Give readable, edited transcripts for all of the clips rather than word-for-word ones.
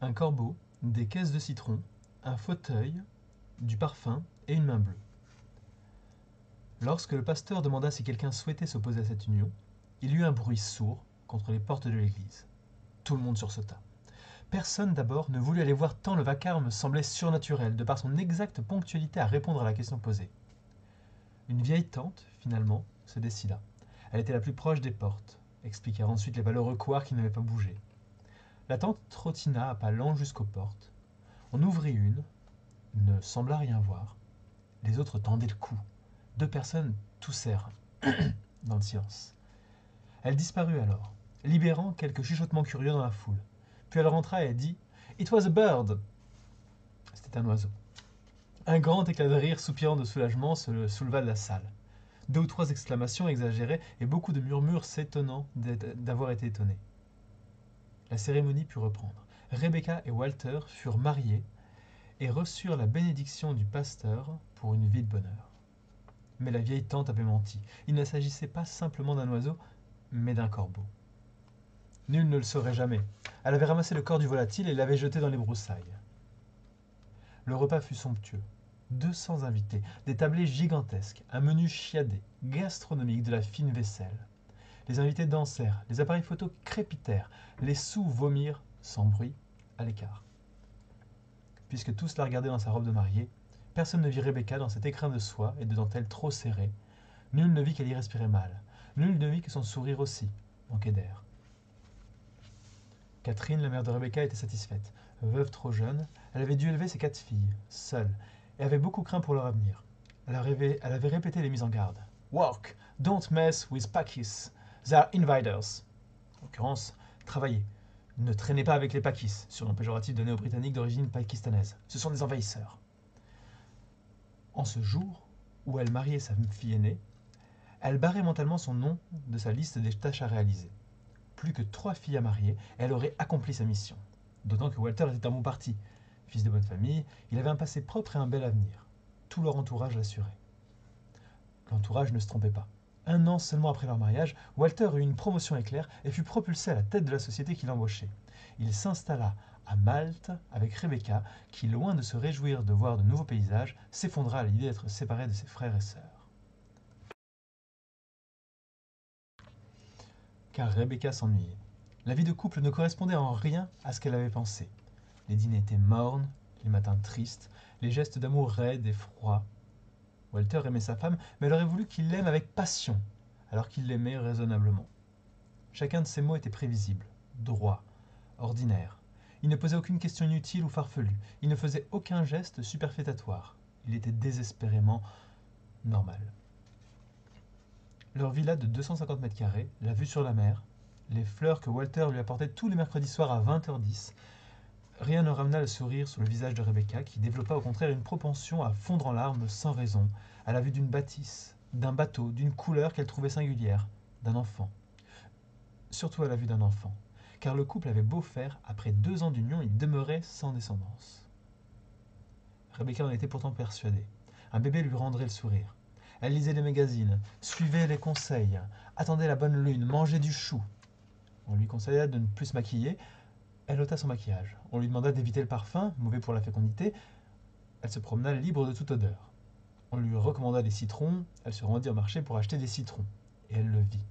un corbeau, des caisses de citron, un fauteuil, du parfum et une main bleue. Lorsque le pasteur demanda si quelqu'un souhaitait s'opposer à cette union, il y eut un bruit sourd contre les portes de l'église. Tout le monde sursauta. Personne d'abord ne voulut aller voir tant le vacarme semblait surnaturel de par son exacte ponctualité à répondre à la question posée. Une vieille tante, finalement, se décida. Elle était la plus proche des portes, expliquèrent ensuite les valeureux couards qui n'avaient pas bougé. La tante trottina à pas lents jusqu'aux portes. On ouvrit une, ne sembla rien voir. Les autres tendaient le cou. 2 personnes toussèrent dans le silence. Elle disparut alors, libérant quelques chuchotements curieux dans la foule. Puis elle rentra et dit « It was a bird !» C'était un oiseau. Un grand éclat de rire soupirant de soulagement se souleva de la salle. 2 ou 3 exclamations exagérées et beaucoup de murmures s'étonnant d'avoir été étonnés. La cérémonie put reprendre. Rebecca et Walter furent mariés et reçurent la bénédiction du pasteur pour une vie de bonheur. Mais la vieille tante avait menti. Il ne s'agissait pas simplement d'un oiseau, mais d'un corbeau. Nul ne le saurait jamais. Elle avait ramassé le corps du volatile et l'avait jeté dans les broussailles. Le repas fut somptueux. 200 invités, des tablés gigantesques, un menu chiadé, gastronomique, de la fine vaisselle. Les invités dansèrent, les appareils photos crépitèrent, les sous vomirent, sans bruit, à l'écart. Puisque tous la regardaient dans sa robe de mariée, personne ne vit Rebecca dans cet écrin de soie et de dentelle trop serré. Nul ne vit qu'elle y respirait mal. Nul ne vit que son sourire aussi manquait d'air. Catherine, la mère de Rebecca, était satisfaite. Veuve trop jeune, elle avait dû élever ses 4 filles, seule, et avait beaucoup craint pour leur avenir. Elle avait répété les mises en garde. Work, don't mess with Pakis. They are invaders. En l'occurrence, travaillez. Ne traînez pas avec les Pakis, surnom péjoratif donné aux Britanniques d'origine pakistanaise. Ce sont des envahisseurs. En ce jour où elle mariait sa fille aînée, elle barrait mentalement son nom de sa liste des tâches à réaliser. Plus que 3 filles à marier, elle aurait accompli sa mission. D'autant que Walter était un bon parti. Fils de bonne famille, il avait un passé propre et un bel avenir. Tout leur entourage l'assurait. L'entourage ne se trompait pas. 1 an seulement après leur mariage, Walter eut une promotion éclair et fut propulsé à la tête de la société qui l'embauchait. Il s'installa à Malte avec Rebecca, qui, loin de se réjouir de voir de nouveaux paysages, s'effondra à l'idée d'être séparée de ses frères et sœurs. Car Rebecca s'ennuyait. La vie de couple ne correspondait en rien à ce qu'elle avait pensé. Les dîners étaient mornes, les matins tristes, les gestes d'amour raides et froids. Walter aimait sa femme, mais elle aurait voulu qu'il l'aime avec passion, alors qu'il l'aimait raisonnablement. Chacun de ses mots était prévisible, droit, ordinaire. Il ne posait aucune question inutile ou farfelue. Il ne faisait aucun geste superfétatoire. Il était désespérément normal. Leur villa de 250 mètres carrés, la vue sur la mer, les fleurs que Walter lui apportait tous les mercredis soirs à 20h10, rien ne ramena le sourire sur le visage de Rebecca, qui développa au contraire une propension à fondre en larmes sans raison, à la vue d'une bâtisse, d'un bateau, d'une couleur qu'elle trouvait singulière, d'un enfant. Surtout à la vue d'un enfant, car le couple avait beau faire, après 2 ans d'union, il demeurait sans descendance. Rebecca en était pourtant persuadée. Un bébé lui rendrait le sourire. Elle lisait les magazines, suivait les conseils, attendait la bonne lune, mangeait du chou. On lui conseilla de ne plus se maquiller. Elle ôta son maquillage. On lui demanda d'éviter le parfum, mauvais pour la fécondité. Elle se promena libre de toute odeur. On lui recommanda des citrons. Elle se rendit au marché pour acheter des citrons. Et elle le vit.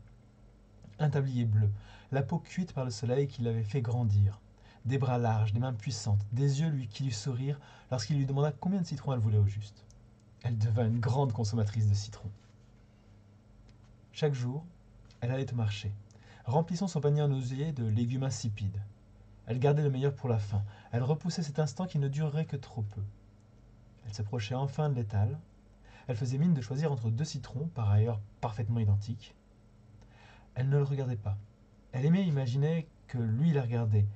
Un tablier bleu, la peau cuite par le soleil qui l'avait fait grandir. Des bras larges, des mains puissantes, des yeux qui lui sourirent lorsqu'il lui demanda combien de citrons elle voulait au juste. Elle devint une grande consommatrice de citrons. Chaque jour, elle allait au marché, remplissant son panier en osier de légumes insipides. Elle gardait le meilleur pour la fin. Elle repoussait cet instant qui ne durerait que trop peu. Elle s'approchait enfin de l'étal. Elle faisait mine de choisir entre 2 citrons, par ailleurs parfaitement identiques. Elle ne le regardait pas. Elle aimait imaginer que lui la regardait,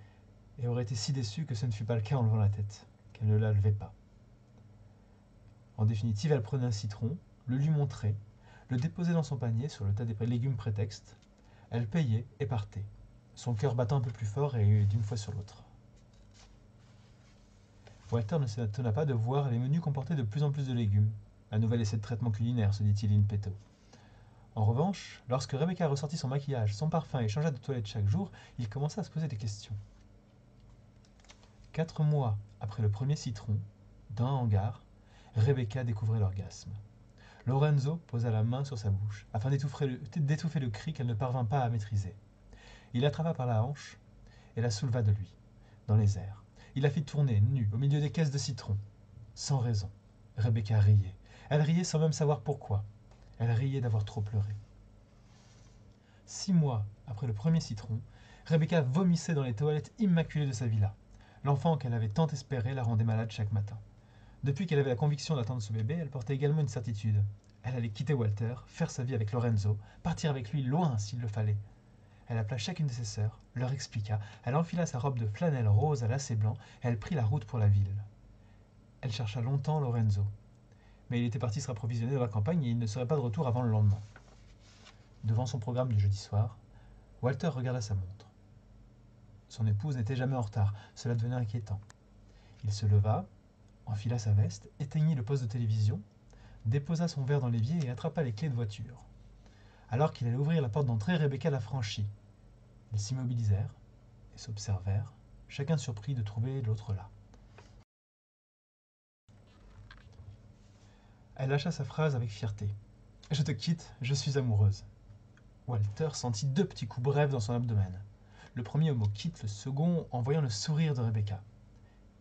et aurait été si déçue que ce ne fut pas le cas en levant la tête, qu'elle ne la levait pas. En définitive, elle prenait un citron, le lui montrait, le déposait dans son panier sur le tas des légumes prétexte. Elle payait et partait, son cœur battant un peu plus fort et d'une fois sur l'autre. Walter ne s'étonna pas de voir les menus comporter de plus en plus de légumes. Un nouvel essai de traitement culinaire, se dit-il in petto. En revanche, lorsque Rebecca ressortit son maquillage, son parfum et changea de toilette chaque jour, il commença à se poser des questions. 4 mois après le premier citron, dans un hangar, Rebecca découvrait l'orgasme. Lorenzo posa la main sur sa bouche afin d'étouffer le cri qu'elle ne parvint pas à maîtriser. Il l'attrapa par la hanche et la souleva de lui, dans les airs. Il la fit tourner, nue, au milieu des caisses de citron. Sans raison. Rebecca riait. Elle riait sans même savoir pourquoi. Elle riait d'avoir trop pleuré. 6 mois après le premier citron, Rebecca vomissait dans les toilettes immaculées de sa villa. L'enfant qu'elle avait tant espéré la rendait malade chaque matin. Depuis qu'elle avait la conviction d'attendre ce bébé, elle portait également une certitude. Elle allait quitter Walter, faire sa vie avec Lorenzo, partir avec lui loin s'il le fallait. Elle appela chacune de ses sœurs, leur expliqua, elle enfila sa robe de flanelle rose à lacets blancs et elle prit la route pour la ville. Elle chercha longtemps Lorenzo, mais il était parti se rapprovisionner dans la campagne et il ne serait pas de retour avant le lendemain. Devant son programme du jeudi soir, Walter regarda sa montre. Son épouse n'était jamais en retard, cela devenait inquiétant. Il se leva, enfila sa veste, éteignit le poste de télévision, déposa son verre dans l'évier et attrapa les clés de voiture. Alors qu'il allait ouvrir la porte d'entrée, Rebecca la franchit. Ils s'immobilisèrent et s'observèrent, chacun surpris de trouver l'autre là. Elle lâcha sa phrase avec fierté. « Je te quitte, je suis amoureuse. » Walter sentit 2 petits coups brefs dans son abdomen. Le premier au mot « quitte », le second en voyant le sourire de Rebecca.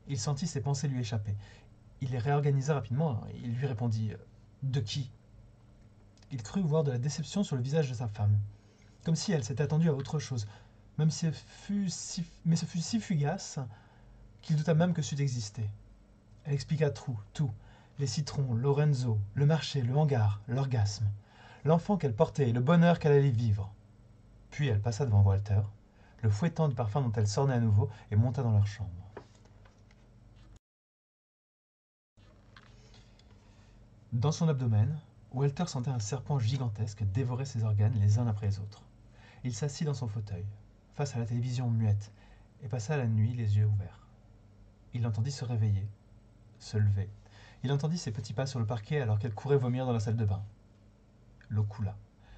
Il sentit ses pensées lui échapper. Il les réorganisa rapidement et il lui répondit « De qui ?» Il crut voir de la déception sur le visage de sa femme, comme si elle s'était attendue à autre chose, mais ce fut si fugace qu'il douta même que c'eût existé. Elle expliqua tout, les citrons, Lorenzo, le marché, le hangar, l'orgasme, l'enfant qu'elle portait et le bonheur qu'elle allait vivre. Puis elle passa devant Walter, le fouettant du parfum dont elle s'ornait à nouveau, et monta dans leur chambre. Dans son abdomen, Walter sentait un serpent gigantesque dévorer ses organes les uns après les autres. Il s'assit dans son fauteuil, face à la télévision muette, et passa la nuit les yeux ouverts. Il l'entendit se réveiller, se lever. Il entendit ses petits pas sur le parquet alors qu'elle courait vomir dans la salle de bain. L'eau coula.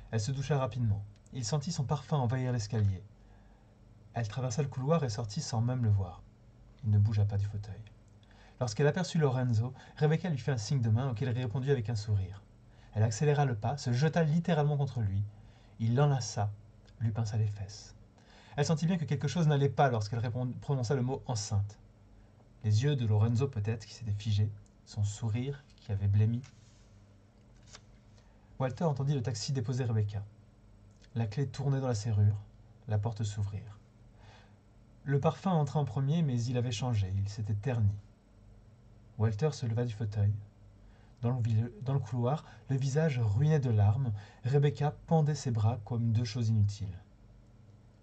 Elle se doucha rapidement. Il sentit son parfum envahir l'escalier. Elle traversa le couloir et sortit sans même le voir. Il ne bougea pas du fauteuil. Lorsqu'elle aperçut Lorenzo, Rebecca lui fit un signe de main auquel il répondit avec un sourire. Elle accéléra le pas, se jeta littéralement contre lui. Il l'enlaça, lui pinça les fesses. Elle sentit bien que quelque chose n'allait pas lorsqu'elle prononça le mot enceinte. Les yeux de Lorenzo peut-être qui s'étaient figés, son sourire qui avait blêmi. Walter entendit le taxi déposer Rebecca. La clé tournait dans la serrure, la porte s'ouvrir. Le parfum entra en premier, mais il avait changé, il s'était terni. Walter se leva du fauteuil. Dans le couloir, le visage ruiné de larmes, Rebecca pendait ses bras comme 2 choses inutiles.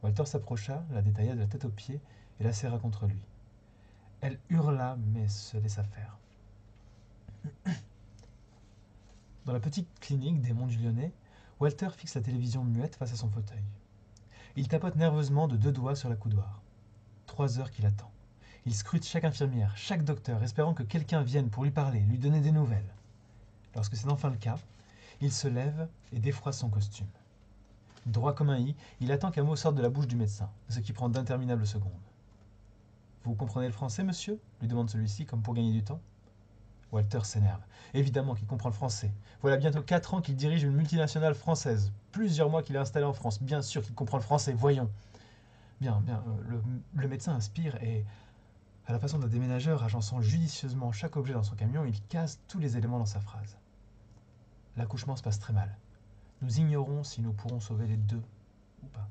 Walter s'approcha, la détailla de la tête aux pieds et la serra contre lui. Elle hurla, mais se laissa faire. Dans la petite clinique des Monts du Lyonnais, Walter fixe la télévision muette face à son fauteuil. Il tapote nerveusement de 2 doigts sur la coudoir. 3 heures qu'il attend. Il scrute chaque infirmière, chaque docteur, espérant que quelqu'un vienne pour lui parler, lui donner des nouvelles. Lorsque c'est enfin le cas, il se lève et défroisse son costume. Droit comme un i, il attend qu'un mot sorte de la bouche du médecin, ce qui prend d'interminables secondes. « Vous comprenez le français, monsieur ?» lui demande celui-ci, comme pour gagner du temps. Walter s'énerve. Évidemment qu'il comprend le français. Voilà bientôt 4 ans qu'il dirige une multinationale française. Plusieurs mois qu'il est installé en France. Bien sûr qu'il comprend le français, voyons. Bien, le médecin inspire et, à la façon d'un déménageur agençant judicieusement chaque objet dans son camion, il case tous les éléments dans sa phrase. L'accouchement se passe très mal. Nous ignorons si nous pourrons sauver les 2 ou pas.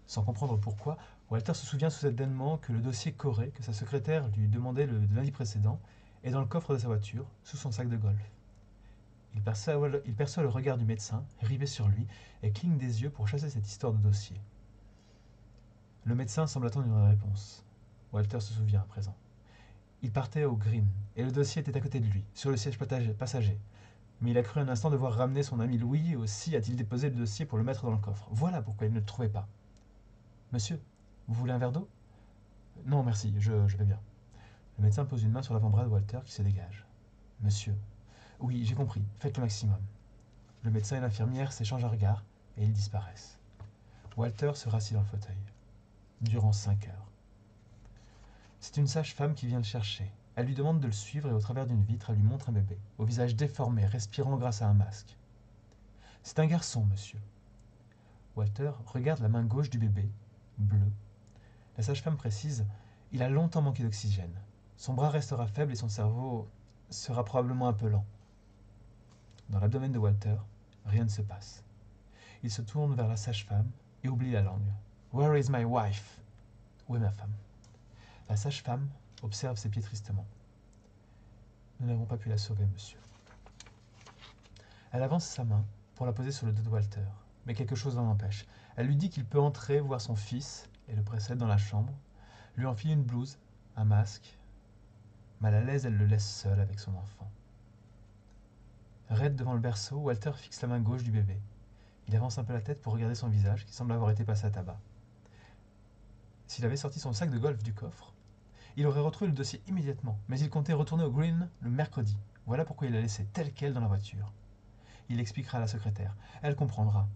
Sans comprendre pourquoi, Walter se souvient soudainement que le dossier Corée que sa secrétaire lui demandait le lundi précédent est dans le coffre de sa voiture, sous son sac de golf. Il perçoit le regard du médecin, rivé sur lui, et cligne des yeux pour chasser cette histoire de dossier. Le médecin semble attendre une réponse. Walter se souvient à présent. Il partait au Green, et le dossier était à côté de lui, sur le siège passager. Mais il a cru un instant devoir ramener son ami Louis, aussi a-t-il déposé le dossier pour le mettre dans le coffre. Voilà pourquoi il ne le trouvait pas. « Monsieur, vous voulez un verre d'eau ?»« Non, merci, je vais bien. » Le médecin pose une main sur l'avant-bras de Walter qui se dégage. « Monsieur. »« Oui, j'ai compris, faites le maximum. » Le médecin et l'infirmière s'échangent un regard et ils disparaissent. Walter se rassit dans le fauteuil. Durant 5 heures. C'est une sage-femme qui vient le chercher. Elle lui demande de le suivre et au travers d'une vitre, elle lui montre un bébé, au visage déformé, respirant grâce à un masque. C'est un garçon, monsieur. Walter regarde la main gauche du bébé, bleue. La sage-femme précise, il a longtemps manqué d'oxygène. Son bras restera faible et son cerveau sera probablement un peu lent. Dans l'abdomen de Walter, rien ne se passe. Il se tourne vers la sage-femme et oublie la langue. Where is my wife? Où est ma femme? La sage-femme observe ses pieds tristement. Nous n'avons pas pu la sauver, monsieur. Elle avance sa main pour la poser sur le dos de Walter, mais quelque chose l'en empêche. Elle lui dit qu'il peut entrer voir son fils et le précède dans la chambre, lui enfile une blouse, un masque. Mal à l'aise, elle le laisse seul avec son enfant. Raide devant le berceau, Walter fixe la main gauche du bébé. Il avance un peu la tête pour regarder son visage, qui semble avoir été passé à tabac. S'il avait sorti son sac de golf du coffre, il aurait retrouvé le dossier immédiatement, mais il comptait retourner au Green le mercredi. Voilà pourquoi il l'a laissé tel quel dans la voiture. Il expliquera à la secrétaire. Elle comprendra.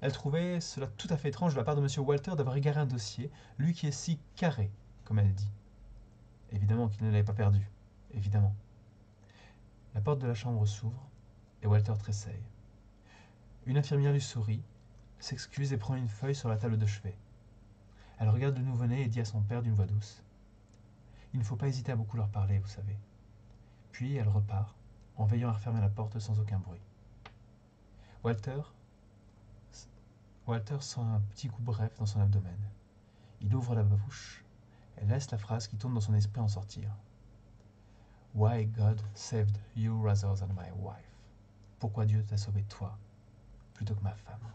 Elle trouvait cela tout à fait étrange de la part de M. Walter d'avoir égaré un dossier, lui qui est si carré, comme elle dit. Évidemment qu'il ne l'avait pas perdu. Évidemment. La porte de la chambre s'ouvre, et Walter tressaille. Une infirmière lui sourit, s'excuse et prend une feuille sur la table de chevet. Elle regarde le nouveau-né et dit à son père d'une voix douce. Il ne faut pas hésiter à beaucoup leur parler, vous savez. Puis elle repart, en veillant à refermer la porte sans aucun bruit. Walter sent un petit coup bref dans son abdomen. Il ouvre la bouche et laisse la phrase qui tourne dans son esprit en sortir. Why God saved you rather than my wife? Pourquoi Dieu t'a sauvé toi plutôt que ma femme?